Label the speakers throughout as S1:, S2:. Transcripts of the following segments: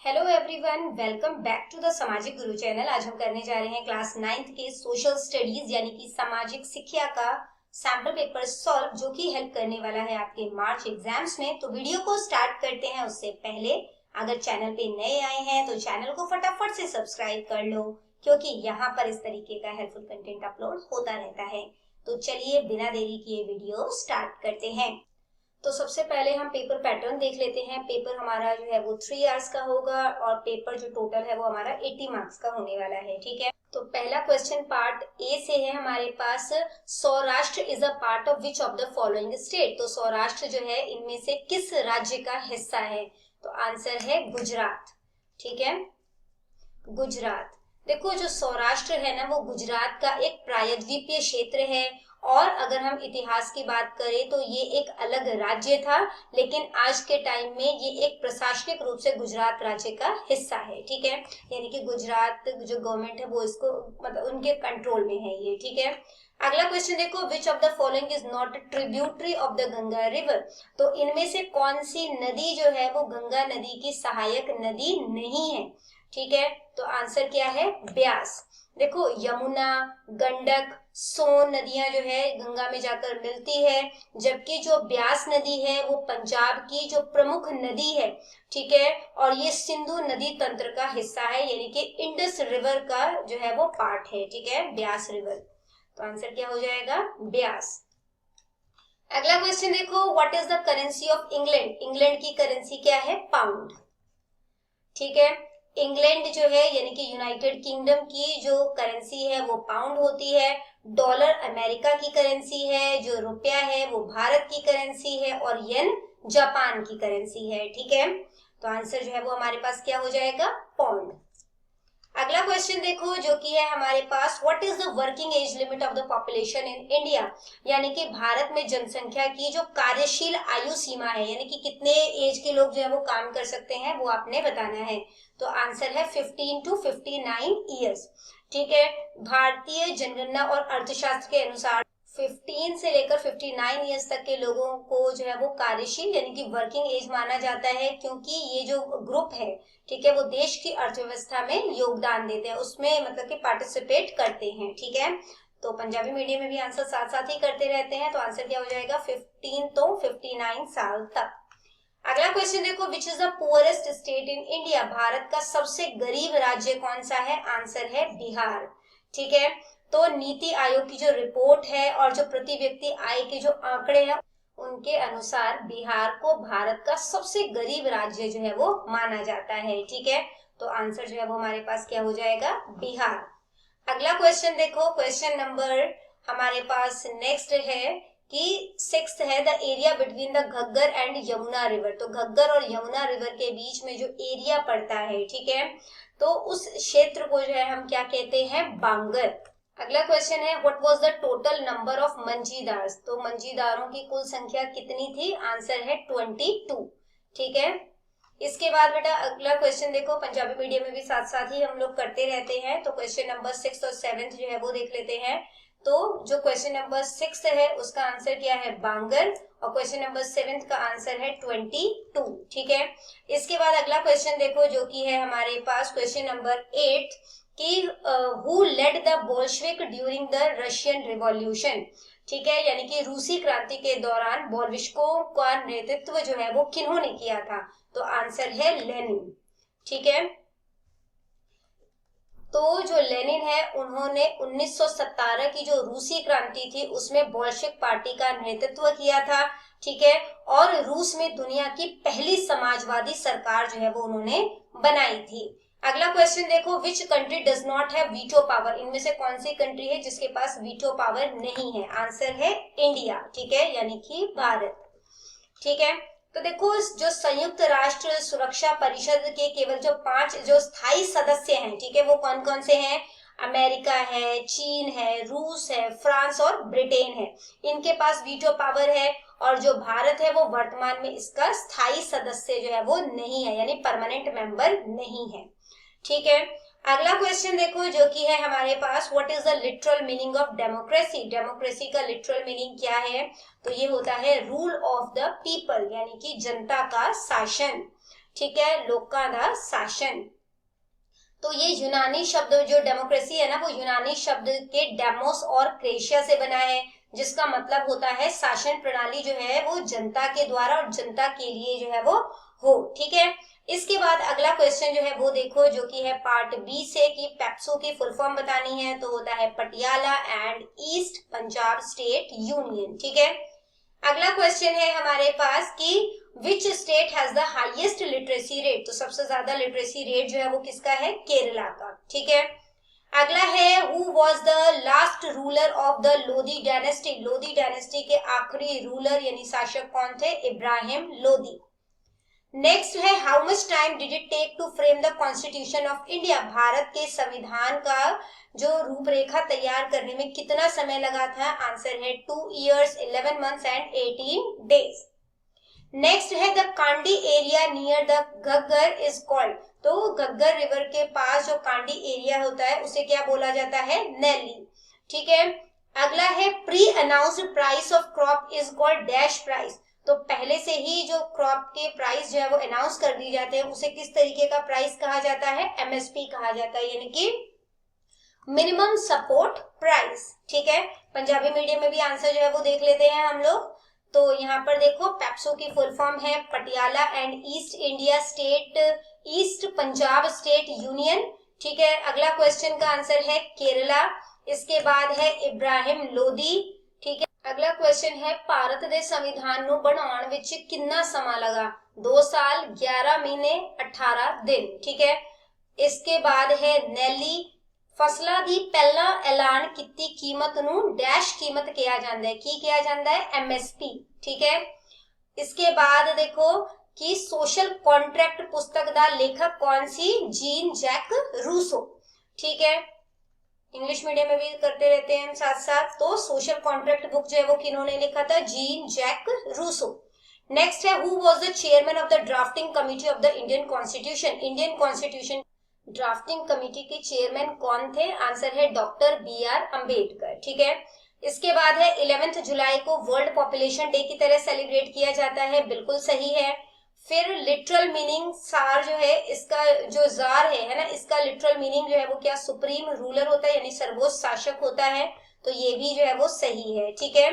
S1: Hello everyone, welcome back to the Samajik Guru channel. आज हम करने जा रहे हैं क्लास 9th के सोशल स्टडीज यानी कि सामाजिक शिक्षा का सैम्पल पेपर सॉल्व, जो कि हेल्प करने वाला है आपके मार्च एग्जाम्स में। तो वीडियो को स्टार्ट करते हैं उससे पहले अगर चैनल पे नए आए हैं तो चैनल को फटाफट से सब्सक्राइब कर लो, क्योंकि यहाँ पर इस तरीके का हेल्पफुल कंटेंट अपलोड होता रहता है। तो चलिए बिना देरी किए वीडियो स्टार्ट करते हैं। तो सबसे पहले हम पेपर पैटर्न देख लेते हैं। पेपर हमारा जो है वो 3 आवर्स का होगा और पेपर जो टोटल है वो हमारा 80 मार्क्स का होने वाला है। ठीक है, तो पहला क्वेश्चन पार्ट ए से है हमारे पास, Saurashtra is a part of which of the following state. तो सौराष्ट्र जो है इनमें से किस राज्य का हिस्सा है? तो आंसर है गुजरात। ठीक है, गुजरात। देखो, जो सौराष्ट्र है ना वो गुजरात का एक प्रायद्वीपीय क्षेत्र है। और अगर हम इतिहास की बात करें तो ये एक अलग राज्य था, लेकिन आज के टाइम में ये एक प्रशासनिक रूप से गुजरात राज्य का हिस्सा है। ठीक है, यानी कि गुजरात जो गवर्नमेंट है वो इसको मतलब उनके कंट्रोल में है ये। ठीक है, अगला क्वेश्चन देखो, विच of the following is not tributary of the Ganga river. तो इनमें से कौन सी नदी जो है वो गंगा नदी की सहायक नदी नहीं है? ठीक है, तो आंसर क्या है? ब्यास। देखो, यमुना, गंडक, सोन नदियां जो है गंगा में जाकर मिलती है, जबकि जो ब्यास नदी है वो पंजाब की जो प्रमुख नदी है। ठीक है, और ये सिंधु नदी तंत्र का हिस्सा है, यानी कि इंडस रिवर का जो है वो पार्ट है। ठीक है, ब्यास रिवर। तो आंसर क्या हो जाएगा? ब्यास। अगला क्वेश्चन देखो, what is the currency of England. England की करेंसी क्या है? पाउंड। ठीक है, इंग्लैंड जो है यानी कि यूनाइटेड किंगडम की जो करेंसी है वो पाउंड होती है। डॉलर अमेरिका की करेंसी है, जो रुपया है वो भारत की करेंसी है, और येन जापान की करेंसी है। ठीक है, तो आंसर जो है वो हमारे पास क्या हो जाएगा? पाउंड। अगला क्वेश्चन देखो, जो कि है हमारे पास, what is the working age limit of the population in India. यानी कि भारत में जनसंख्या की जो कार्यशील आयु सीमा है, यानी कि कितने एज के लोग जो है वो काम कर सकते हैं, वो आपने बताना है। तो आंसर है 15 to 59 ईयर्स। ठीक है, भारतीय जनगणना और अर्थशास्त्र के अनुसार 15 से लेकर 59 ईयर्स तक के लोगों को जो है वो कार्यशील यानी कि वर्किंग एज माना जाता है, क्योंकि ये जो ग्रुप है, ठीक है, वो देश की अर्थव्यवस्था में योगदान देते हैं, उसमें मतलब कि पार्टिसिपेट करते हैं। ठीक है, तो पंजाबी मीडियम में भी आंसर साथ साथ ही करते रहते हैं। तो आंसर क्या हो जाएगा? 15 तो 59 साल तक। अगला क्वेश्चन देखो, which is the poorest state in India. Bharat का सबसे गरीब राज्य कौन सा है? आंसर है बिहार। ठीक है, तो नीति आयोग की जो रिपोर्ट है और जो प्रति व्यक्ति आय के जो आंकड़े हैं उनके अनुसार बिहार को भारत का सबसे गरीब राज्य जो है वो माना जाता है। ठीक है, तो आंसर जो है वो हमारे पास क्या हो जाएगा? बिहार। अगला क्वेश्चन देखो, क्वेश्चन नंबर हमारे पास नेक्स्ट है कि 6th है, the area between the Ghaggar and Yamuna river. तो घग्गर और यमुना रिवर के बीच में जो एरिया पड़ता है, ठीक है, तो उस क्षेत्र को जो है हम क्या कहते हैं? बांगर। अगला क्वेश्चन है, what was the total number of manjidars. तो मंजीदारों की कुल संख्या कितनी थी? आंसर है 22। ठीक है, इसके बाद बेटा अगला क्वेश्चन देखो, पंजाबी मीडियम में भी साथ साथ ही हम लोग करते रहते हैं। तो क्वेश्चन नंबर 6 और 7 जो है वो देख लेते हैं। तो जो क्वेश्चन नंबर 6 है उसका आंसर क्या है? बांगर, और क्वेश्चन नंबर 7 का आंसर है 22। ठीक है, इसके बाद अगला क्वेश्चन देखो, जो कि है हमारे पास क्वेश्चन नंबर 8 कि who led the Bolshevik during the Russian revolution. ठीक है, यानी कि रूसी क्रांति के दौरान बोल्शेविकों का नेतृत्व जो है वो किन्होंने किया था? तो आंसर है लेनिन। ठीक है, तो जो लेनिन है उन्होंने 1917 की जो रूसी क्रांति थी उसमें बोल्शेविक पार्टी का नेतृत्व किया था। ठीक है, और रूस में दुनिया की पहली समाजवादी सरकार जो है वो उन्होंने बनाई थी। अगला क्वेश्चन देखो, which country does not have veto power. इनमें से कौन सी कंट्री है जिसके पास वीटो पावर नहीं है? आंसर है इंडिया। ठीक है, यानी कि भारत। ठीक है, तो देखो, जो संयुक्त राष्ट्र सुरक्षा परिषद के केवल जो 5 जो स्थायी सदस्य हैं, ठीक है, वो कौन कौन से हैं? अमेरिका है, चीन है, रूस है, फ्रांस और ब्रिटेन है। इनके पास वीटो पावर है, और जो भारत है वो वर्तमान में इसका स्थायी सदस्य जो है वो नहीं है, यानी परमानेंट मेंबर नहीं है। ठीक है, अगला क्वेश्चन देखो, जो कि है हमारे पास, what is the literal meaning of democracy. Democracy का लिटरल मीनिंग क्या है? तो ये होता है रूल ऑफ द पीपल, यानी कि जनता का शासन। ठीक है, लोकां दा शासन। तो ये यूनानी शब्द जो डेमोक्रेसी है ना, वो यूनानी शब्द के डेमोस और क्रेशिया से बना है, जिसका मतलब होता है शासन प्रणाली जो है वो जनता के द्वारा और जनता के लिए जो है वो हो। ठीक है, इसके बाद अगला क्वेश्चन जो है वो देखो, जो कि है पार्ट बी से, कि पेप्सो की फुल फॉर्म बतानी है, तो होता है Patiala and east Punjab state union. ठीक है, अगला क्वेश्चन है हमारे पास कि which state has the highest literacy rate, तो सबसे ज्यादा लिटरेसी रेट जो है वो किसका है, केरला का। ठीक है, अगला है who was the last ruler of the Lodhi dynasty, Lodhi dynasty के आखिरी रूलर यानी शासक कौन थे, इब्राहिम लोधी। नेक्स्ट है how much time did it take to frame the constitution of India, Bharat के संविधान का जो रूपरेखा तैयार करने में कितना समय लगा था, आंसर है 2 years 11 months and 18 days। Next है the Kandi area near the Ghaggar is called, तो घग्गर रिवर के पास जो कांडी एरिया होता है उसे क्या बोला जाता है, नैली। ठीक है, अगला है pre announced price of crop is called dash price, तो पहले से ही जो क्रॉप के प्राइस जो है वो अनाउंस कर दी जाते हैं उसे किस तरीके का प्राइस कहा जाता है, एमएसपी कहा जाता है, यानी कि मिनिमम सपोर्ट प्राइस। ठीक है, पंजाबी मीडियम में भी आंसर जो है वो देख लेते हैं हम लोग। तो यहाँ पर देखो पेप्सो की फुल फॉर्म है Patiala and east India state, east Punjab state union. ठीक है, अगला क्वेश्चन का आंसर है केरला, इसके बाद है इब्राहिम लोधी। ठीक है, अगला क्वेश्चन है भारत दे संविधान ਨੂੰ ਬਣਾਉਣ ਵਿੱਚ कितना समा लगा, 2 साल 11 महीने 18 दिन। ठीक है, इसके बाद है नैली, फसलों की पहला ऐलान की कीमत नू डैश कीमत किया जाता है, की किया जाता है, एमएसपी। ठीक है, इसके बाद देखो कि सोशल कॉन्ट्रैक्ट पुस्तक का लेखक कौन सी, जीन जैक रूसो। ठीक है, इंग्लिश मीडियम में भी करते रहते हैं साथ साथ, तो सोशल कॉन्ट्रैक्ट बुक जो है वो किन्होंने लिखा था, जीन जैक रूसो। नेक्स्ट है who was the chairman of the drafting committee of the Indian constitution, Indian constitution drafting committee के चेयरमैन कौन थे, आंसर है डॉक्टर बी आर अम्बेडकर। ठीक है, इसके बाद है 11 जुलाई को वर्ल्ड पॉपुलेशन डे की तरह सेलिब्रेट किया जाता है, बिल्कुल सही है। फिर लिटरल मीनिंग सार जो है, इसका जो जार है ना, इसका लिटरल मीनिंग जो है वो क्या, सुप्रीम रूलर होता है यानी सर्वोच्च शासक होता है, तो ये भी जो है वो सही है। ठीक है,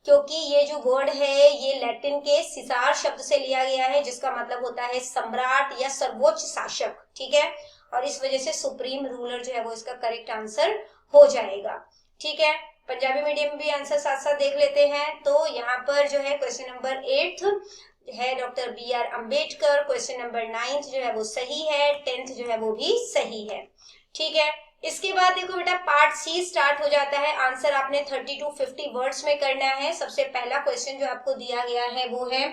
S1: क्योंकि ये जो वर्ड है ये लैटिन के सिसार शब्द से लिया गया है, जिसका मतलब होता है सम्राट या सर्वोच्च शासक। ठीक है, और इस वजह से सुप्रीम रूलर जो है वो इसका करेक्ट आंसर हो जाएगा। ठीक है, पंजाबी मीडियम में भी आंसर साथ साथ देख लेते हैं। तो यहाँ पर जो है क्वेश्चन नंबर 8 है doctor B R Ambedkar, question number 9 जो है वो सही है, 10th जो है वो भी सही है। ठीक है, इसके बाद देखो बेटा पार्ट सी स्टार्ट हो जाता है, आंसर आपने 30 to 50 वर्ड्स में करना है। सबसे पहला क्वेश्चन जो आपको दिया गया है वो है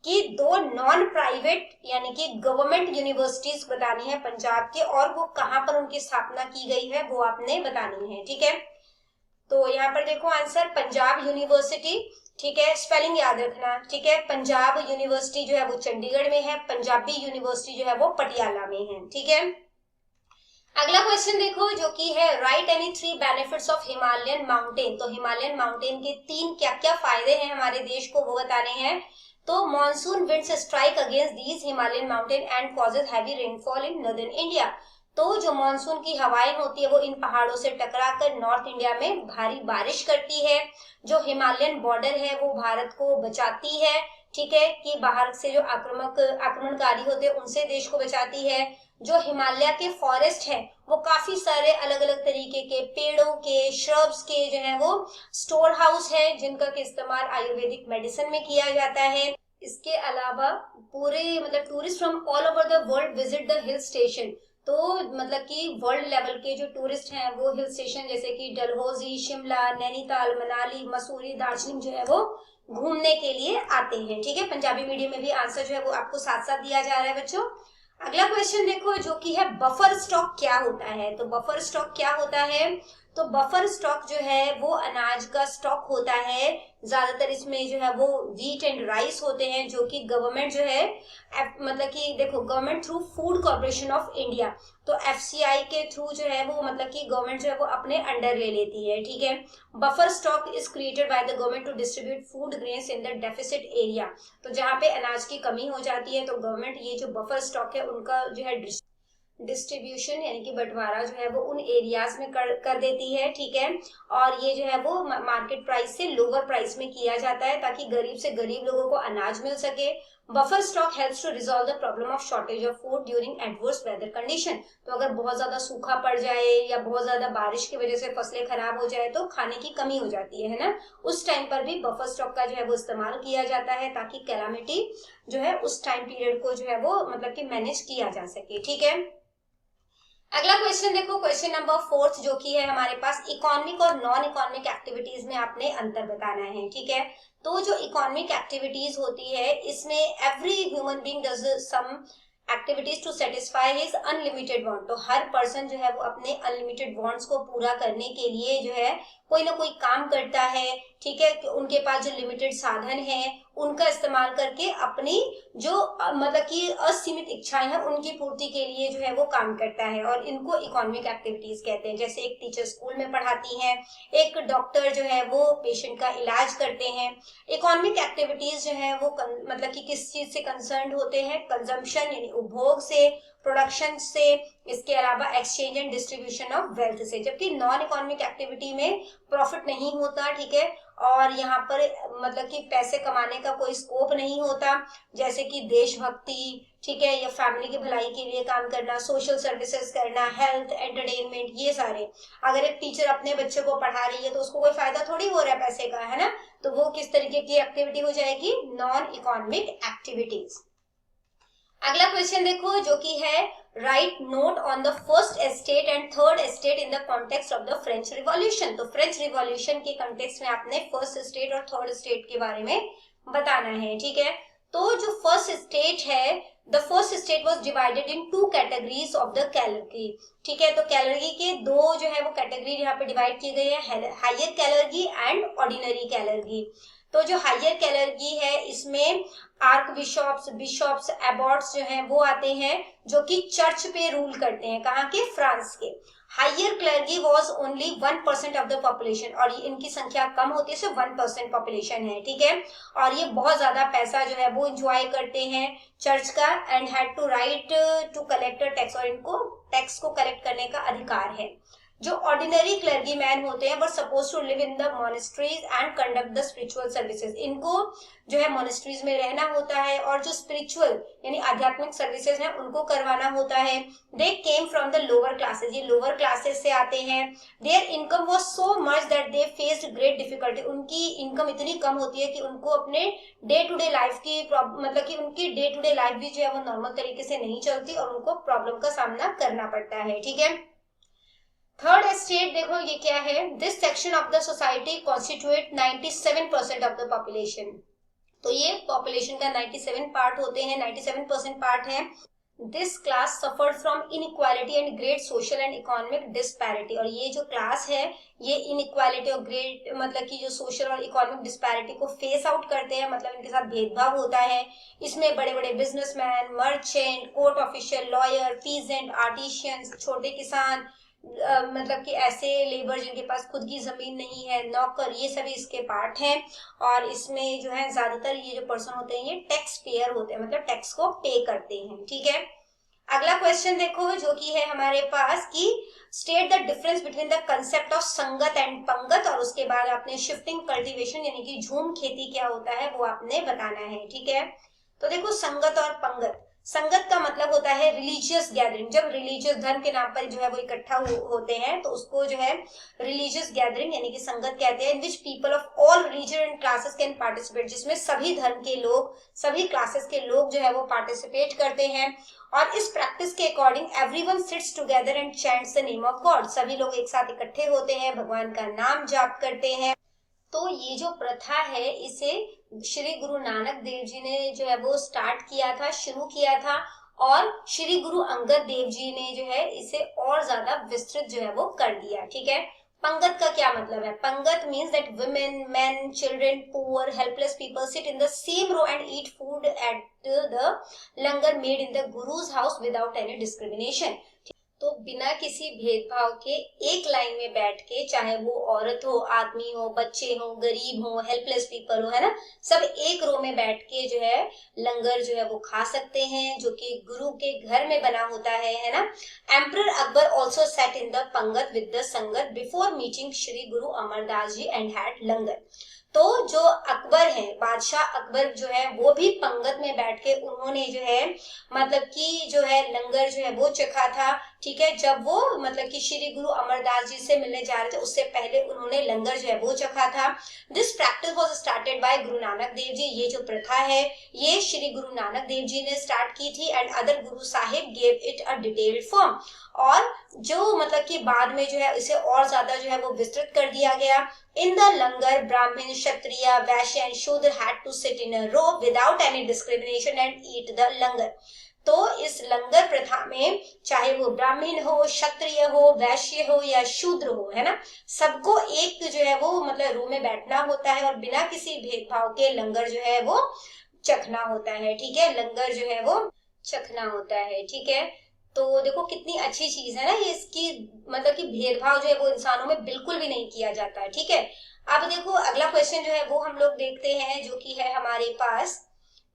S1: कि 2 नॉन प्राइवेट यानी कि गवर्नमेंट यूनिवर्सिटीज बतानी है पंजाब के, और वो कहां पर उनकी स्थापना की गई है वो आपने बतानी है। ठीक है, तो यहाँ पर देखो आंसर पंजाब यूनिवर्सिटी। ठीक है, स्पेलिंग याद रखना। ठीक है, पंजाब यूनिवर्सिटी जो है वो चंडीगढ़ में है, पंजाबी यूनिवर्सिटी जो है वो पटियाला में है। ठीक है, अगला क्वेश्चन देखो जो कि है right any 3 benefits of Himalayan mountain, तो हिमालयन माउंटेन के 3 क्या क्या फायदे हैं हमारे देश को वो बताने हैं। तो monsoon winds strike against these Himalayan mountain and causes heavy rainfall in northern India, तो जो मॉनसून की हवाएं होती है वो इन पहाड़ों से टकराकर नॉर्थ इंडिया में भारी बारिश करती है। जो हिमालयन बॉर्डर है वो भारत को बचाती है, ठीक है, कि बाहर से जो आक्रमणकारी होते हैं उनसे देश को बचाती है। जो हिमालय के फॉरेस्ट है वो काफी सारे अलग अलग तरीके के पेड़ों के, श्रब्स के जो है वो स्टोर हाउस है, जिनका के इस्तेमाल आयुर्वेदिक मेडिसिन में किया जाता है। इसके अलावा पूरे मतलब tourist from all over the world visit the hill station, तो मतलब कि वर्ल्ड लेवल के जो टूरिस्ट हैं वो हिल स्टेशन जैसे कि डलहौजी, शिमला, नैनीताल, मनाली, मसूरी, दार्जिलिंग जो है वो घूमने के लिए आते हैं। ठीक है, पंजाबी मीडियम में भी आंसर जो है वो आपको साथ साथ दिया जा रहा है बच्चों। अगला क्वेश्चन देखो जो कि है बफर स्टॉक क्या होता है, तो बफर स्टॉक क्या होता है, तो बफर स्टॉक जो है वो अनाज का स्टॉक होता है, ज्यादातर इसमें जो है वो व्हीट एंड राइस होते हैं, जो कि गवर्नमेंट जो है मतलब कि देखो government through food corporation of India, तो एफसीआई के थ्रू जो है वो मतलब कि गवर्नमेंट जो है वो अपने अंडर ले लेती है, ठीक है। Buffer stock is created by the government to distribute food grains in the deficit area, तो जहाँ पे अनाज की कमी हो जाती है तो गवर्नमेंट ये जो बफर स्टॉक है उनका जो है डिस्ट्रीब्यूशन यानी कि बंटवारा जो है वो उन एरियाज में कर देती है, ठीक है। और ये जो है वो मार्केट प्राइस से लोअर प्राइस में किया जाता है ताकि गरीब से गरीब लोगों को अनाज मिल सके। Buffer stock helps to resolve the problem of shortage of food during adverse weather condition, तो अगर बहुत ज्यादा सूखा पड़ जाए या बहुत ज्यादा बारिश की वजह से फसलें खराब हो जाए तो खाने की कमी हो जाती है ना, उस टाइम पर भी बफर स्टॉक का जो है वो इस्तेमाल किया जाता है ताकि कैलामिटी जो है उस टाइम पीरियड को जो है वो मतलब कि मैनेज किया जा सके, ठीक है। अगला क्वेश्चन देखो, क्वेश्चन नंबर 4 जो कि है हमारे पास, इकोनॉमिक और नॉन इकोनॉमिक एक्टिविटीज में आपने अंतर बताना है, ठीक है। तो जो इकोनॉमिक एक्टिविटीज होती है इसमें every human being does some activities to satisfy his unlimited want, तो हर पर्सन जो है वो अपने अनलिमिटेड वांट्स को पूरा करने के लिए जो है कोई ना कोई काम करता है, ठीक है। उनके पास जो लिमिटेड साधन है उनका इस्तेमाल करके अपनी जो मतलब कि असीमित इच्छाएं हैं उनकी पूर्ति के लिए जो है वो काम करता है, और इनको इकोनॉमिक एक्टिविटीज कहते हैं। जैसे एक टीचर स्कूल में पढ़ाती है, एक डॉक्टर जो है वो पेशेंट का इलाज करते हैं। इकोनॉमिक एक्टिविटीज जो है वो मतलब कि किस चीज से कंसर्न होते हैं, कंजम्पशन यानी उपभोग से, प्रोडक्शन से, इसके अलावा exchange and distribution of wealth से। जबकि नॉन इकोनॉमिक एक्टिविटी में प्रॉफिट नहीं होता, ठीक है, और यहाँ पर मतलब कि पैसे कमाने का कोई स्कोप नहीं होता, जैसे कि देशभक्ति, ठीक है, या फैमिली की भलाई के लिए काम करना, सोशल सर्विसेज करना, हेल्थ, एंटरटेनमेंट, ये सारे। अगर एक टीचर अपने बच्चे को पढ़ा रही है तो उसको कोई फायदा थोड़ी हो रहा है पैसे का, है ना, तो वो किस तरीके की एक्टिविटी हो जाएगी, नॉन इकोनॉमिक एक्टिविटीज। अगला क्वेश्चन देखो जो कि है, right note on the first estate and third estate in the context of the French revolution, तो फ्रेंच रिवॉल्यूशन के कॉन्टेक्स्ट में आपने फर्स्ट एस्टेट और थर्ड एस्टेट के बारे में बताना है, ठीक है। तो जो फर्स्ट एस्टेट है, the first state was divided in 2 categories of the calorie, ठीक है। तो कैलोरी के दो जो है वो कैटेगरी यहाँ पे डिवाइड की गई है, higher calorie and ordinary calorie. तो जो हायर कैलोरी है इसमें आर्क बिशॉप्स, बिशॉप्स, एबॉट्स जो हैं वो आते हैं जो कि चर्च पे रूल करते हैं, कहाँ के, फ्रांस के। Higher clergy was only 1% of the population, और इनकी संख्या कम होती है, सिर्फ 1% पॉपुलेशन है, ठीक है। और ये बहुत ज्यादा पैसा जो है वो इंजॉय करते हैं चर्च का, and had to right to collect tax, और इनको टैक्स को कलेक्ट करने का अधिकार है। जो ऑर्डिनरी क्लर्गी मैन होते हैं वो suppose to live in the monasteries and conduct the spiritual services, इनको जो है मोनेस्ट्रीज में रहना होता है और जो स्पिरिचुअल यानी आध्यात्मिक सर्विसेज हैं उनको करवाना होता है। They came from the lower classes, ये लोअर क्लासेस से आते हैं। Their income was so much that they faced great difficulty, उनकी इनकम इतनी कम होती है कि उनको अपने डे टू डे लाइफ की मतलब कि उनकी डे टू डे लाइफ भी जो है वो नॉर्मल तरीके से नहीं चलती और उनको प्रॉब्लम का सामना करना पड़ता है, ठीक है। थर्ड एस्टेट देखो ये क्या है, this section of the society constitute 97% of the population, तो ये पॉपुलेशन का 97 पार्ट होते हैं, 97% पार्ट है। This class suffered from inequality and great social and economic disparity, और ये जो क्लास है ये इनइक्वालिटी और ग्रेट मतलब कि जो सोशल और इकोनॉमिक डिस्पैरिटी को फेस आउट करते हैं, मतलब इनके साथ भेदभाव होता है। इसमें बड़े बड़े businessman, merchant, court official, lawyer, peasant, artisans, छोटे किसान, मतलब कि ऐसे लेबर जिनके पास खुद की जमीन नहीं है, नौकर, ये सभी इसके पार्ट हैं। और इसमें जो है ज्यादातर ये जो पर्सन होते हैं ये टैक्स पेयर होते हैं, मतलब टैक्स को पे करते हैं, ठीक है। अगला क्वेश्चन देखो जो कि है हमारे पास कि state the difference between the concept of संगत एंड पंगत, और उसके बाद आपने शिफ्टिंग कल्टीवेशन यानी कि झूम खेती क्या होता है वो आपने बताना है, ठीक है। तो देखो संगत और पंगत, संगत का मतलब होता है रिलीजियस गैदरिंग, जब रिलीजियस धर्म के नाम पर जो है वो इकट्ठा होते हैं तो उसको जो है रिलीजियस गैदरिंग यानी कि संगत कहते हैं। In which people of all religion and classes can participate, जिसमें सभी धर्म के लोग, सभी क्लासेस के लोग जो है वो पार्टिसिपेट करते हैं। और इस प्रैक्टिस के according everyone sits together and chants the name of God, सभी लोग एक साथ इकट्ठे होते हैं, भगवान का नाम जाप करते हैं। तो ये जो प्रथा है इसे श्री गुरु नानक देव जी ने जो है वो स्टार्ट किया था, शुरू किया था, और श्री गुरु अंगद देव जी ने जो है इसे और ज्यादा विस्तृत जो है वो कर दिया, ठीक है। पंगत का क्या मतलब है? पंगत means that women, men, children, poor, helpless people sit in the same row and eat food at the langar made in the guru's house without any discrimination. तो बिना किसी भेदभाव के एक लाइन में बैठ के, चाहे वो औरत हो, आदमी हो, बच्चे हो, गरीब हो, हेल्पलेस पीपल हो, है ना, सब एक रो में बैठ के जो है लंगर जो है वो खा सकते हैं, जो कि गुरु के घर में बना होता है ना। Emperor Akbar also set in the पंगत विद द संगत before meeting Shri Guru Amar Das ji and had लंगर। तो जो अकबर है, बादशाह अकबर जो है, वो भी पंगत में बैठ के उन्होंने जो है मतलब कि जो है लंगर जो है वो चखा था, ठीक है। जब वो मतलब कि श्री गुरु अमरदास जी से मिलने जा रहे थे उससे पहले उन्होंने लंगर जो है वो चखा था। This practice was started by Guru Nanak Dev ji. ये जो प्रथा है ये श्री गुरु नानक देव जी ने स्टार्ट की थी and other Guru Sahib gave it a detailed form. और जो मतलब कि बाद में जो है इसे और ज्यादा जो है वो विस्तृत कर दिया गया। इन द लंगर ब्राह्मण, क्षत्रिय, Vaishya and Shudra had to sit in a row without any discrimination and eat the langar. तो इस लंगर प्रथा में चाहे वो ब्राह्मण हो, क्षत्रिय हो, वैश्य हो या शूद्र हो, है ना, सबको एक जो है वो मतलब रो में बैठना होता है और बिना किसी भेदभाव के लंगर जो है वो चखना होता है, ठीक है। लंगर जो है वो चखना होता है, ठीक है। तो देखो कितनी अच्छी चीज है ना ये, इसकी मतलब कि भेदभाव जो है वो इंसानों में बिल्कुल भी नहीं किया जाता है, ठीक है। अब देखो अगला क्वेश्चन जो है वो हम लोग देखते हैं, जो कि है हमारे पास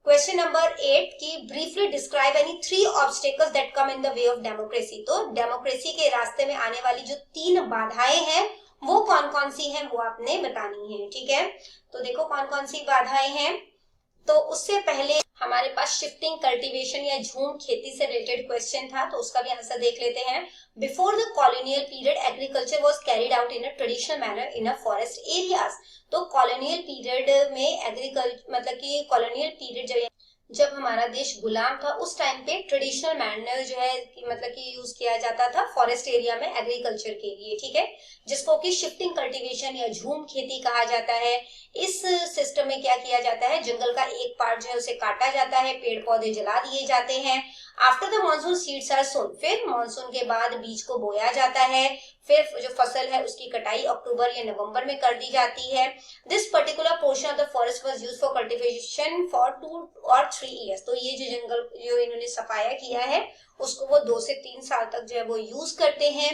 S1: क्वेश्चन नंबर 8 की briefly describe any 3 obstacles that come in the way of democracy. तो डेमोक्रेसी के रास्ते में आने वाली जो 3 बाधाएं हैं वो कौन कौन सी हैं वो आपने बतानी है, ठीक है। तो देखो कौन कौन सी बाधाएं हैं। तो उससे पहले हमारे पास शिफ्टिंग कल्टीवेशन या झूम खेती से रिलेटेड क्वेश्चन था, तो उसका भी आंसर देख लेते हैं। Before the colonial period agriculture was carried out in a traditional manner in a forest areas. तो कॉलोनियल पीरियड में एग्रीकल्चर मतलब कि कॉलोनियल पीरियड जब हमारा देश गुलाम था उस टाइम पे ट्रेडिशनल मैनर जो है मतलब कि यूज किया जाता था फॉरेस्ट एरिया में एग्रीकल्चर के लिए, ठीक है, जिसको कि शिफ्टिंग कल्टीवेशन या झूम खेती कहा जाता है। इस सिस्टम में क्या किया जाता है, जंगल का एक पार्ट जो है उसे काटा जाता है, पेड़ पौधे जला दिए जाते हैं। After the monsoon seeds are sown, फिर मानसून के बाद बीज को बोया जाता है, फिर जो फसल है उसकी कटाई अक्टूबर या नवंबर में कर दी जाती है। This particular portion of the forest was used for cultivation for 2 और 3 इयर्स। तो ये जो जंगल जो इन्होंने सफाया किया है उसको वो 2 से 3 साल तक जो है वो यूज करते हैं।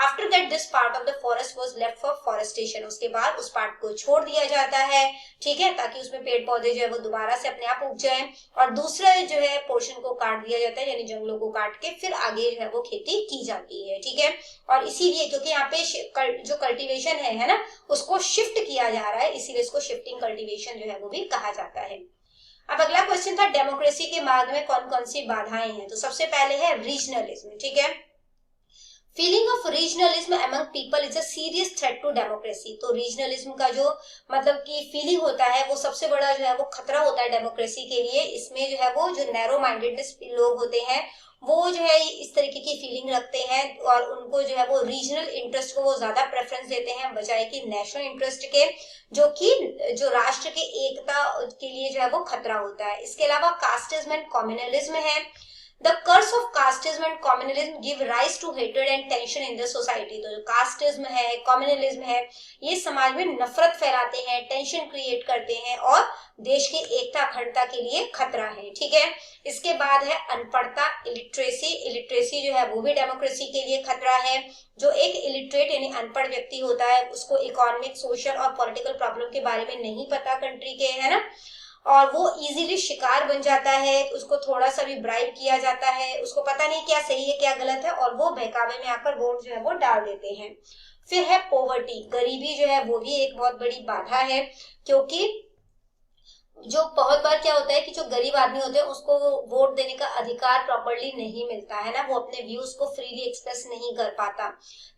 S1: After that this part of the forest was left for forestation, उसके बाद उस पार्ट को छोड़ दिया जाता है, ठीक है, ताकि उसमें पेड़ पौधे जो है वो दोबारा से अपने आप उग जाए। और दूसरा जो है पोर्शन को काट दिया जाता है, यानी जंगलों को काट के फिर आगे जो है वो खेती की जाती है, ठीक है। और इसीलिए क्योंकि यहाँ पे जो कल्टीवेशन है ना, उसको शिफ्ट किया जा रहा है, इसीलिए इसको शिफ्टिंग कल्टीवेशन जो है वो भी कहा जाता है। अब अगला क्वेश्चन था डेमोक्रेसी के मार्ग में कौन कौन सी बाधाएं हैं। तो सबसे पहले है रीजनलिज्म, ठीक है। Feeling of regionalism among people is a serious threat to democracy. तो रीजनलिज्म का जो मतलब की फीलिंग होता है वो सबसे बड़ा जो है वो खतरा होता है डेमोक्रेसी के लिए। इसमें जो है वो जो नैरो माइंडेडनेस लोग होते हैं वो जो है इस तरीके की फीलिंग रखते हैं और उनको जो है वो रीजनल इंटरेस्ट को वो ज्यादा प्रेफरेंस देते हैं बजाय कि नेशनल इंटरेस्ट के, जो कि जो राष्ट्र की एकता के लिए जो है वो खतरा होता है। इसके अलावा कास्टिज्म एंड कम्युनलिज्म है। The curse of casteism and communalism give rise to hatred and tension in the society। तो जो कास्टिज्म है, कम्युनलिज्म है, ये समाज में नफरत फैलाते हैं, टेंशन क्रिएट करते हैं और देश की एकता अखंडता के लिए खतरा है, ठीक है। इसके बाद है अनपढ़ता, इलिटरेसी। इलिटरेसी जो है वो भी डेमोक्रेसी के लिए खतरा है। जो एक इलिटरेट यानी अनपढ़ व्यक्ति होता है उसको इकोनॉमिक, सोशल और पॉलिटिकल प्रॉब्लम के बारे में नहीं पता कंट्री के, है ना, और वो इजीली शिकार बन जाता है। उसको थोड़ा सा भी ब्राइब किया जाता है, उसको पता नहीं क्या सही है क्या गलत है और वो बहकावे में आकर वोट जो है वो डाल देते हैं। फिर है पोवर्टी, गरीबी जो है वो भी एक बहुत बड़ी बाधा है, क्योंकि जो बहुत बार क्या होता है कि जो गरीब आदमी होते हैं उसको वोट देने का अधिकार प्रॉपर्ली नहीं मिलता है ना, वो अपने व्यूज को फ्रीली एक्सप्रेस नहीं कर पाता।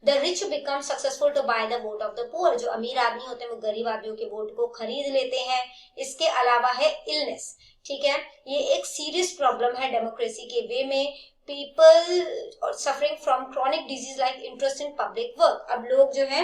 S1: The rich become successful to buy the vote of the poor. जो अमीर आदमी होते हैं वो गरीब आदमियों के वोट को खरीद लेते हैं। इसके अलावा है इलनेस, ठीक है, ये एक सीरियस प्रॉब्लम है डेमोक्रेसी के वे में। People suffering from chronic disease like interest in public work. अब लोग जो है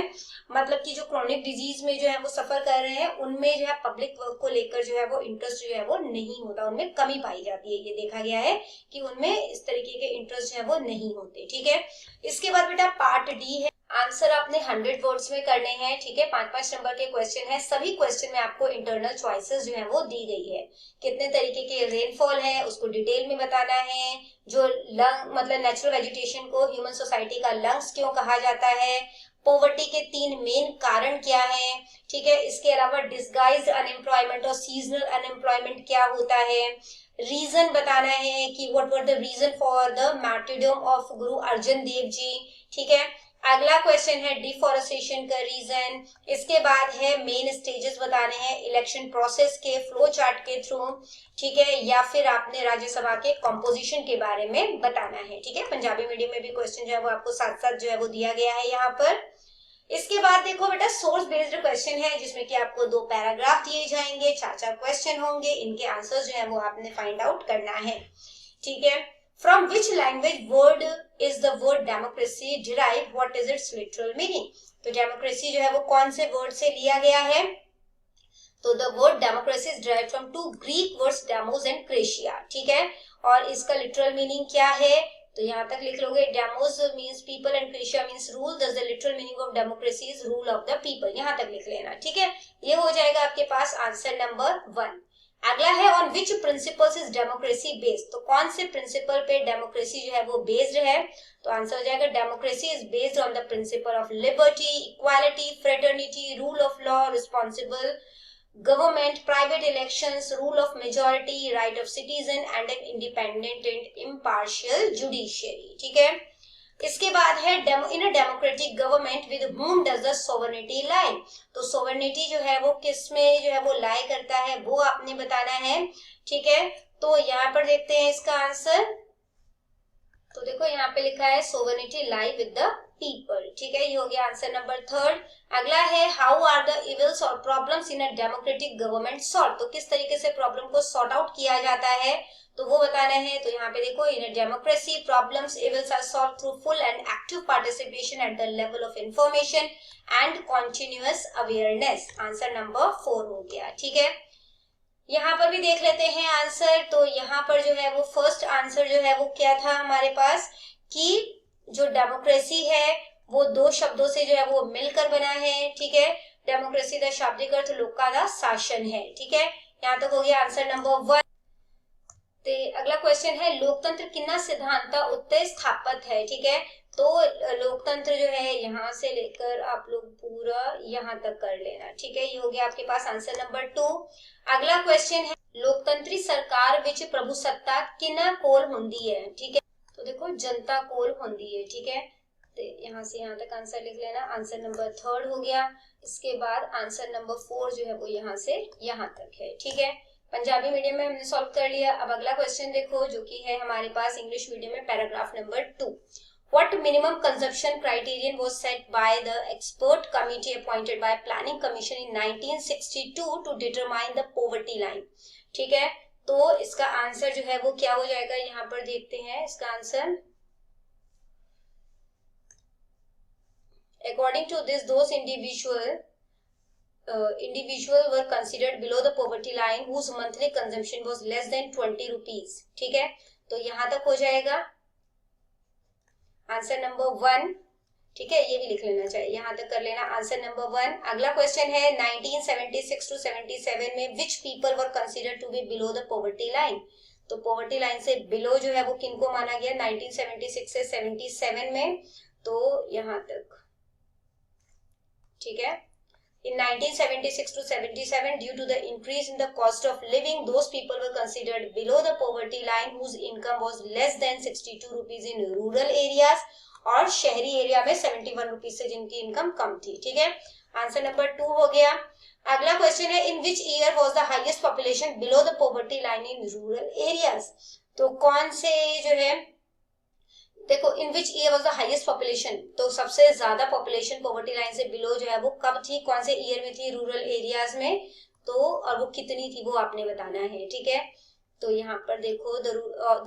S1: मतलब कि जो क्रॉनिक डिजीज में जो है वो सफर कर रहे हैं उनमें जो है पब्लिक वर्क को लेकर जो है वो इंटरेस्ट जो है वो नहीं होता, उनमें कमी पाई जाती है। ये देखा गया है कि उनमें इस तरीके के इंटरेस्ट जो है वो नहीं होते, ठीक है। इसके बाद बेटा पार्ट डी है आंसर आपने 100 वर्ड्स में करने हैं, ठीक है। 5-5 नंबर के क्वेश्चन है। सभी क्वेश्चन में आपको इंटरनल चॉइसेस जो है वो दी गई है। कितने तरीके के रेनफॉल है उसको डिटेल में बताना है। जो लंग मतलब नेचुरल वेजिटेशन को ह्यूमन सोसाइटी का लंग्स क्यों कहा जाता है। पॉवर्टी के 3 मेन कारण क्या है, ठीक है। इसके अलावा डिस्गाइज्ड अनएम्प्लॉयमेंट और सीजनल अनएम्प्लॉयमेंट क्या होता है। रीजन बताना है कि what were the reason for the martyrdom of Guru Arjan Dev ji, ठीक है। अगला क्वेश्चन है डिफॉरेस्टेशन का रीजन। इसके बाद है मेन स्टेजेस बताने हैं इलेक्शन प्रोसेस के फ्लो चार्ट के थ्रू, ठीक है। या फिर आपने राज्यसभा के कॉम्पोजिशन के बारे में बताना है, ठीक है। पंजाबी मीडियम में भी क्वेश्चन जो है वो आपको साथ साथ जो है वो दिया गया है यहाँ पर। इसके बाद देखो बेटा सोर्स बेस्ड क्वेश्चन है जिसमें कि आपको 2 पैराग्राफ दिए जाएंगे, 4-4 क्वेश्चन होंगे। इनके आंसर जो है वो आपने फाइंड आउट करना है, ठीक है। From which language word is the word democracy derive, what is it's literal meaning. तो डेमोक्रेसी जो है वो कौन से वर्ड से लिया गया है। तो the word democracy is derived from 2 Greek words demos and cratia, ठीक है। और इसका लिटरल मीनिंग क्या है, तो यहाँ तक लिख लोगे demos means people and cratia means rule, thus the literal meaning of democracy is rule of the people. यहाँ तक लिख लेना, ठीक है। ये हो जाएगा आपके पास आंसर नंबर 1। अगला है on which principles is democracy based. तो कौन से प्रिंसिपल पे डेमोक्रेसी जो है वो बेस्ड है। तो आंसर हो जाएगा democracy is based on the principle of liberty, equality, fraternity, rule of law, responsible government, private elections, rule of majority, right of citizen and an independent and impartial judiciary, ठीक है। इसके बाद है in a democratic government with whom does the sovereignty lie। तो sovereignty जो है वो किस में जो है वो लाई करता है वो आपने बताना है, ठीक है। तो यहाँ पर देखते हैं इसका आंसर। तो देखो यहाँ पे लिखा है sovereignty lie with the people, ठीक है। ये हो गया आंसर नंबर 3। अगला है हाउ आर द इविल्स और problems in a democratic government solve. तो किस तरीके से प्रॉब्लम को सॉर्ट आउट किया जाता है तो वो बताना है। तो यहाँ पे देखो in a democracy problems evils are solve through full and active participation at the level of information and continuous awareness. Answer number 4 हो गया, ठीक है। यहाँ पर भी देख लेते हैं आंसर। तो यहाँ पर जो है वो फर्स्ट आंसर जो है वो क्या था हमारे पास कि जो डेमोक्रेसी है वो 2 शब्दों से जो है वो मिलकर बना है, ठीक है। डेमोक्रेसी का शाब्दिक अर्थ लोक का शासन है, ठीक है। यहाँ तक हो गया आंसर नंबर 1। ते अगला क्वेश्चन है लोकतंत्र किन्ना सिद्धांत उत्ते स्थापित है, ठीक है। तो लोकतंत्र जो है यहाँ से लेकर आप लोग पूरा यहाँ तक कर लेना, ठीक है। ये हो गया आपके पास आंसर नंबर 2। अगला क्वेश्चन है लोकतंत्री सरकार विच प्रभुसत्ता किन्ना कोल हुंदी है, ठीक है। तो देखो जनता कोल हुंदी है, ठीक है। तो यहाँ से यहाँ तक आंसर लिख लेना। आंसर नंबर 3 हो गया। इसके बाद आंसर नंबर 4 जो है वो यहाँ से यहाँ तक है, ठीक है। पंजाबी मीडियम में हमने सॉल्व कर लिया। अब अगला क्वेश्चन देखो जो कि है हमारे पास इंग्लिश मीडियम में paragraph number 2। What minimum consumption criterion was set by the expert committee appointed by Planning Commission in 1962 to determine the poverty line, ठीक है। तो इसका आंसर जो है वो क्या हो जाएगा यहाँ पर देखते हैं इसका answer. According to this, those individual were considered below the poverty line whose monthly consumption was less than 20 rupees, ठीक है। तो यहाँ तक हो जाएगा आंसर नंबर 1, ठीक है। ये भी लिख लेना चाहिए, यहाँ तक कर लेना आंसर नंबर 1। अगला क्वेश्चन है 1976 टू 77 में which people were considered to be below the poverty line. तो पॉवर्टी लाइन से बिलो जो है वो किनको माना गया 1976 से 77 में। तो यहाँ तक, ठीक है। In 1976 to 77, due to the increase in the cost of living, those people were considered below the poverty line whose income was less than 62 rupees in rural areas और शहरी एरिया में 71 रुपीज से जिनकी इनकम कम थी, ठीक है। Answer number 2 हो गया। अगला क्वेश्चन है in which year was the highest population below the poverty line in rural areas. तो कौन से जो है देखो in which year was the highest population, तो सबसे ज्यादा पॉपुलेशन पॉवर्टी लाइन से बिलो जो है वो कब थी, कौन से ईयर में थी रूरल एरियाज में। तो और वो कितनी थी वो आपने बताना है, ठीक है। तो यहाँ पर देखो the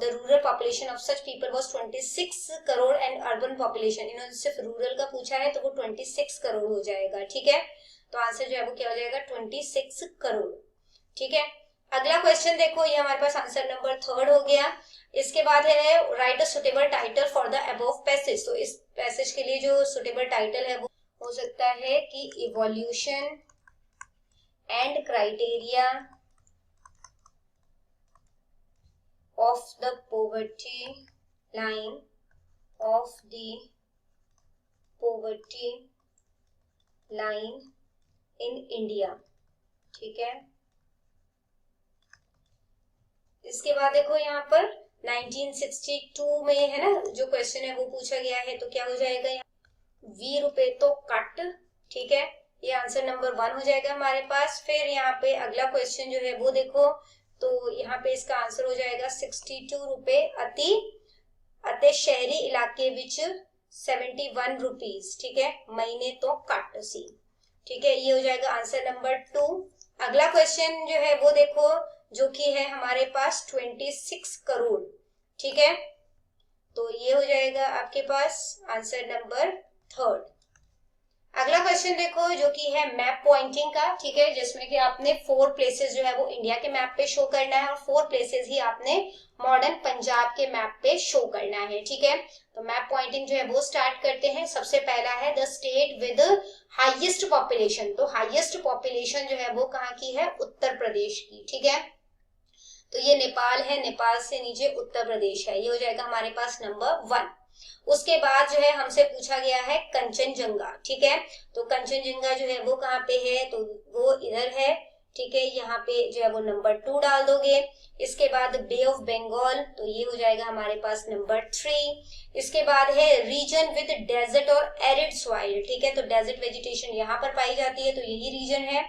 S1: rural population of such people was 26 crore and urban population, इन्होंने सिर्फ रूरल का पूछा है तो वो 26 करोड़ हो जाएगा, ठीक है। तो आंसर जो है वो क्या हो जाएगा 26 करोड़, ठीक है। अगला क्वेश्चन देखो, ये हमारे पास आंसर नंबर 3 हो गया। इसके बाद है right a suitable title for the above passage. तो इस पैसेज के लिए जो सुटेबल टाइटल है वो हो सकता है कि evolution and criteria of the poverty line of the poverty line in India. ठीक है, इसके बाद देखो यहाँ पर 1962 में है ना जो क्वेश्चन है वो पूछा गया है, तो क्या हो जाएगा यहाँ 20 रुपए तो कट। ठीक है, ये आंसर नंबर 1 हो जाएगा हमारे पास। फिर यहाँ पे अगला क्वेश्चन जो है वो देखो, तो यहाँ पे इसका आंसर हो जाएगा 62 रुपए अति शहरी इलाके विच 71 रुपीज। ठीक है, महीने तो कट सी। ठीक है, ये हो जाएगा आंसर नंबर 2। अगला क्वेश्चन जो है वो देखो, जो कि है हमारे पास 26 करोड़। ठीक है, तो ये हो जाएगा आपके पास आंसर नंबर 3। अगला क्वेश्चन देखो, जो कि है मैप पॉइंटिंग का। ठीक है, जिसमें कि आपने 4 प्लेसेस जो है वो इंडिया के मैप पे शो करना है और 4 प्लेसेस ही आपने मॉडर्न पंजाब के मैप पे शो करना है। ठीक है, तो मैप पॉइंटिंग जो है वो स्टार्ट करते हैं। सबसे पहला है the state with highest population. तो हाईएस्ट पॉपुलेशन जो है वो कहाँ की है, उत्तर प्रदेश की। ठीक है, तो ये नेपाल है, नेपाल से नीचे उत्तर प्रदेश है, ये हो जाएगा हमारे पास नंबर 1। उसके बाद जो है हमसे पूछा गया है कंचनजंगा। ठीक है, तो कंचनजंगा जो है वो कहाँ पे है, तो वो इधर है। ठीक है, यहाँ पे जो है वो नंबर 2 डाल दोगे। इसके बाद बे ऑफ बंगाल, तो ये हो जाएगा हमारे पास नंबर 3। इसके बाद है रीजन विद डेजर्ट और एरिड सॉइल। ठीक है, तो डेजर्ट वेजिटेशन यहाँ पर पाई जाती है, तो यही रीजन है,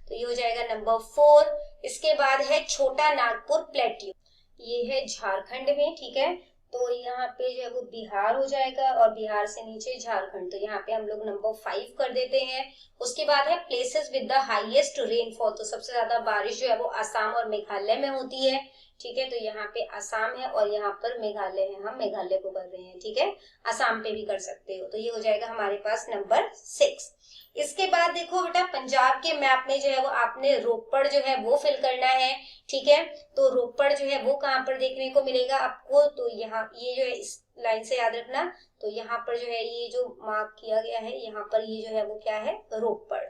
S1: तो ये हो जाएगा नंबर 4। इसके बाद है छोटा नागपुर प्लेट्यू, ये है झारखंड में। ठीक है, तो यहाँ पे जो है वो बिहार हो जाएगा और बिहार से नीचे झारखंड, तो यहाँ पे हम लोग नंबर 5 कर देते हैं। उसके बाद है places with the highest rainfall, तो सबसे ज्यादा बारिश जो है वो असम और मेघालय में होती है। ठीक है, तो यहाँ पे असम है और यहाँ पर मेघालय है, हम मेघालय को कर रहे हैं। ठीक है, असम पे भी कर सकते हो, तो ये हो जाएगा हमारे पास नंबर 6। इसके बाद देखो बेटा, पंजाब के मैप में जो है वो आपने रोपड़ जो है वो फिल करना है। ठीक है, तो रोपड़ जो है वो कहाँ पर देखने को मिलेगा आपको, तो यहाँ ये जो है इस लाइन से याद रखना, तो यहाँ पर जो है ये जो मार्क किया गया है यहाँ पर, ये जो है वो क्या है, रोपड़।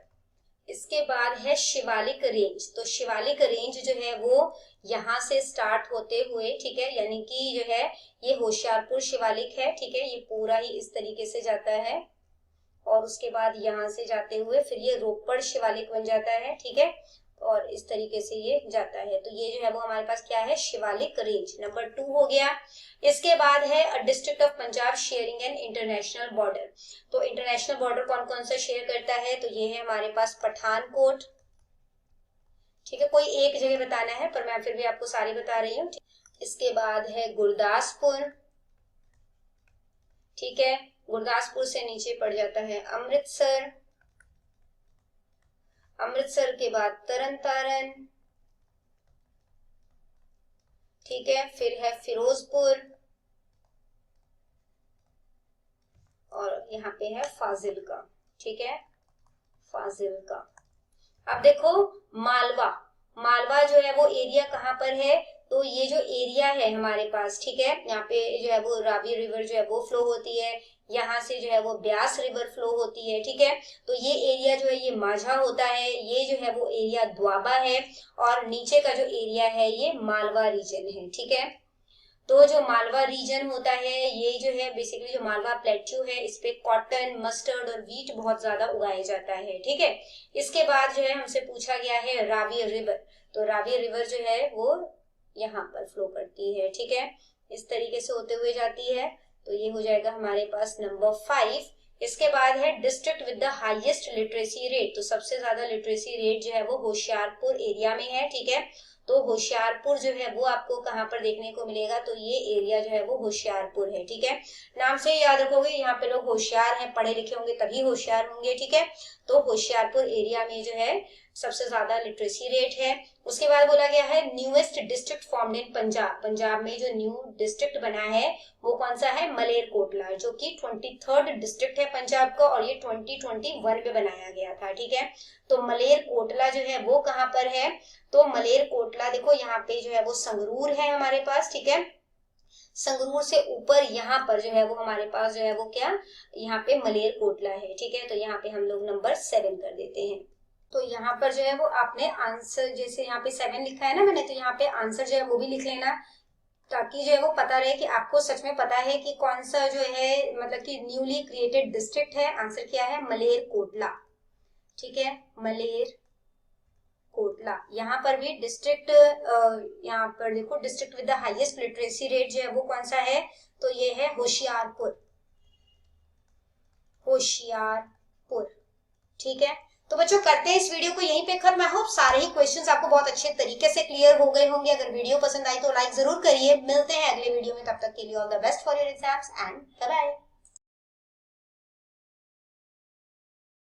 S1: इसके बाद है शिवालिक रेंज। तो शिवालिक रेंज जो है वो यहाँ से स्टार्ट होते हुए, ठीक है, यानी कि जो है ये होशियारपुर शिवालिक है। ठीक है, ये पूरा ही इस तरीके से जाता है और उसके बाद यहाँ से जाते हुए फिर ये रोपड़ शिवालिक बन जाता है। ठीक है, और इस तरीके से ये जाता है, तो ये जो है वो हमारे पास क्या है, शिवालिक रेंज नंबर 2 हो गया। इसके बाद है district of Punjab sharing an international border. तो इंटरनेशनल बॉर्डर कौन कौन सा शेयर करता है, तो ये है हमारे पास पठानकोट। ठीक है, कोई एक जगह बताना है, पर मैं फिर भी आपको सारी बता रही हूँ। इसके बाद है गुरदासपुर। ठीक है, गुरदासपुर से नीचे पड़ जाता है अमृतसर। अमृतसर के बाद तरन तारन। ठीक है, फिर है फिरोजपुर और यहाँ पे है फाजिलका। ठीक है, फाजिलका। अब देखो मालवा, मालवा जो है वो एरिया कहाँ पर है, तो ये जो एरिया है हमारे पास, ठीक है, यहाँ पे जो है वो रावी रिवर जो है वो फ्लो होती है, यहाँ से जो है वो ब्यास रिवर फ्लो होती है। ठीक है, तो ये एरिया जो है ये माझा होता है, ये जो है वो एरिया द्वाबा है और नीचे का जो एरिया है ये मालवा रीजन है। ठीक है, तो जो मालवा रीजन होता है ये जो है बेसिकली जो मालवा प्लेट्यू है, इस पे कॉटन, मस्टर्ड और वीट बहुत ज्यादा उगाया जाता है। ठीक है, इसके बाद जो है हमसे पूछा गया है रावी रिवर। तो रावी रिवर जो है वो यहाँ पर फ्लो करती है। ठीक है, इस तरीके से होते हुए जाती है, तो ये हो जाएगा हमारे पास नंबर 5। इसके बाद है district with the highest literacy rate. तो सबसे ज्यादा लिटरेसी रेट जो है वो होशियारपुर एरिया में है। ठीक है, तो होशियारपुर जो है वो आपको कहाँ पर देखने को मिलेगा, तो ये एरिया जो है वो होशियारपुर है। ठीक है, नाम से याद रखोगे, यहाँ पे लोग होशियार हैं, पढ़े लिखे होंगे तभी होशियार होंगे। ठीक है, तो होशियारपुर एरिया में जो है सबसे ज्यादा लिटरेसी रेट है। उसके बाद बोला गया है newest district formed in Punjab, Punjab में जो न्यू डिस्ट्रिक्ट बना है वो कौन सा है, मलेरकोटला, जो कि 23rd डिस्ट्रिक्ट है पंजाब का और ये 2021 में बनाया गया था। ठीक है, तो मलेरकोटला जो है वो कहाँ पर है, तो मलेरकोटला देखो यहाँ पे जो है वो संगरूर है हमारे पास। ठीक है, संगरूर से ऊपर यहाँ पर जो है वो हमारे पास जो है वो क्या, यहाँ पे मलेरकोटला है। ठीक है, तो यहाँ पे हम लोग नंबर 7 कर देते हैं। तो यहाँ पर जो है वो आपने आंसर, जैसे यहाँ पे 7 लिखा है ना मैंने, तो यहाँ पे आंसर जो है वो भी लिख लेना, ताकि जो है वो पता रहे कि आपको सच में पता है कि कौन सा जो है मतलब कि न्यूली क्रिएटेड डिस्ट्रिक्ट है। आंसर क्या है, मलेरकोटला। ठीक है, मलेरकोटला। यहाँ पर भी डिस्ट्रिक्ट, यहाँ पर देखो district with the highest literacy rate जो है वो कौन सा है, तो ये है होशियारपुर, होशियारपुर। ठीक है, तो बच्चों करते हैं इस वीडियो को यहीं पे खत्म। आई होप सारे ही क्वेश्चंस आपको बहुत अच्छे तरीके से क्लियर हो गए होंगे। अगर वीडियो पसंद आई तो लाइक जरूर करिए। मिलते हैं अगले वीडियो में, तब तक के लिए all the best for your exams and bye bye.